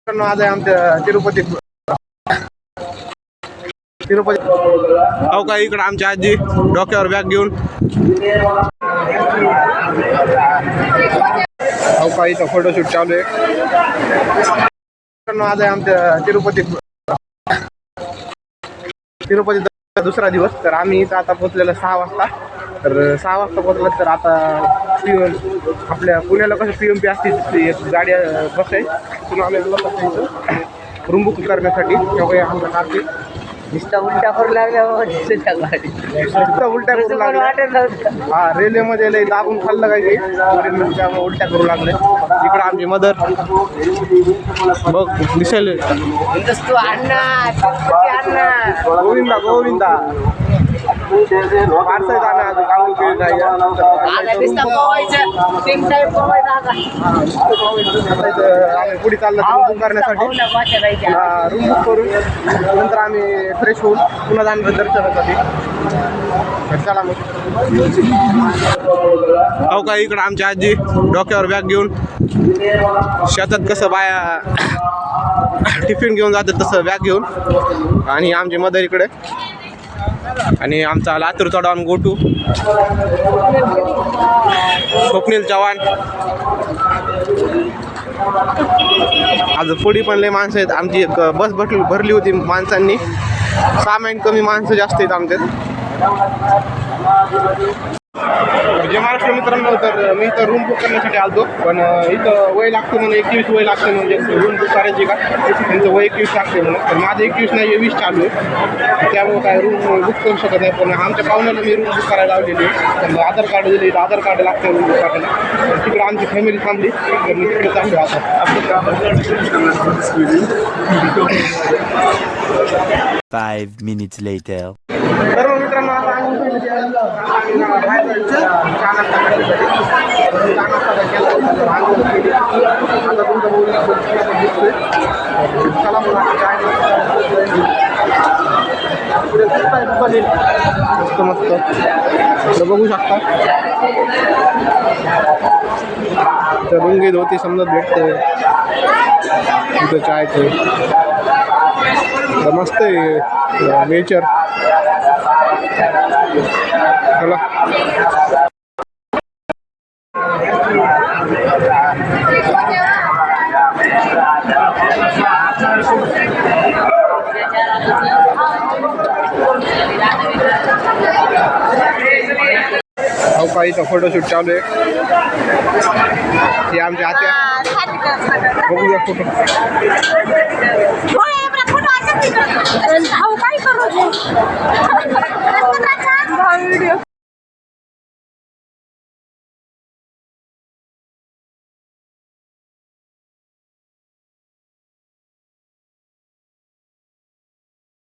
आज आहे आमच्या तिरुपती हो का इकडं आमची आजी डोक्यावर बॅग घेऊन हो का इथं फोटोशूट चालू आहे. आज आहे आमच्या तिरुपती दुसरा दिवस. तर आम्ही इथं आता पोहोचलेलो 6 वाजता. तर 6 वाजता पोहोचलं तर आता आपल्या पुण्याला कसं PMP असते एक गाडी बस आहे तिथून आम्ही रूम बुक करण्यासाठी तेव्हा आमच्या कारची नुसता उलट्या करू लागल्या उलट्या करू लागल्या. हा रेल्वेमध्ये लई दाबून खाल्लं काही त्यामुळे उलट्या करू लागले. इकडं आमची मदर बघ दिसेल गोविंदा गोविंदा फारसं जाणं अजून काढून केली नाही. आम्ही पुढे चाललो रूम बुक करण्यासाठी रूम बुक करून नंतर आम्ही फ्रेश होऊन पुन्हा जाणार दर्शनासाठी. चला मग हो का इकडं आमची आजी डोक्यावर बॅग घेऊन शेतात कसं बाया टिफिन घेऊन जातात तसं बॅग घेऊन आणि आमची मदर इकडे आणि आमचा लातूरचा डॉन गोटू स्वप्नील चव्हाण. आज पुढे पण लय माणसं आहेत. आमची एक बस भरली होती माणसांनी. 6 महिने कमी माणसं जास्त आहेत आमच्यात. जे महाराष्ट्र मित्रांनो तर मी इथं रूम बुक करण्यासाठी आलतो पण इथं वय लागते म्हणून 21 वय लागते म्हणजे रूम बुक करायची का त्यांचं वय 21 लागते म्हणून. तर माझं 21 नाही 20 चालू आहे त्यामुळे काय रूम बुक करू शकत नाही. पण आमच्या पाहुण्याला मी रूम बुक करायला लावलेली आहे. तर आधार कार्ड दिले आधार कार्ड लागतं रूम बुक करायला. तर तिकडे आमची फॅमिली थांबली तर मी तिकडे चाललो आता. 5 minutes later. तर मित्रांनो आता मस्त मस्त बघू शकता. तर रुंगी धोती समजत भेटते तिथं चायचे. तर मस्त आहे नेचर. चला हो का इथं फोटोशूट चालू आहे. हे आमच्या आत्या बघूया फोटो.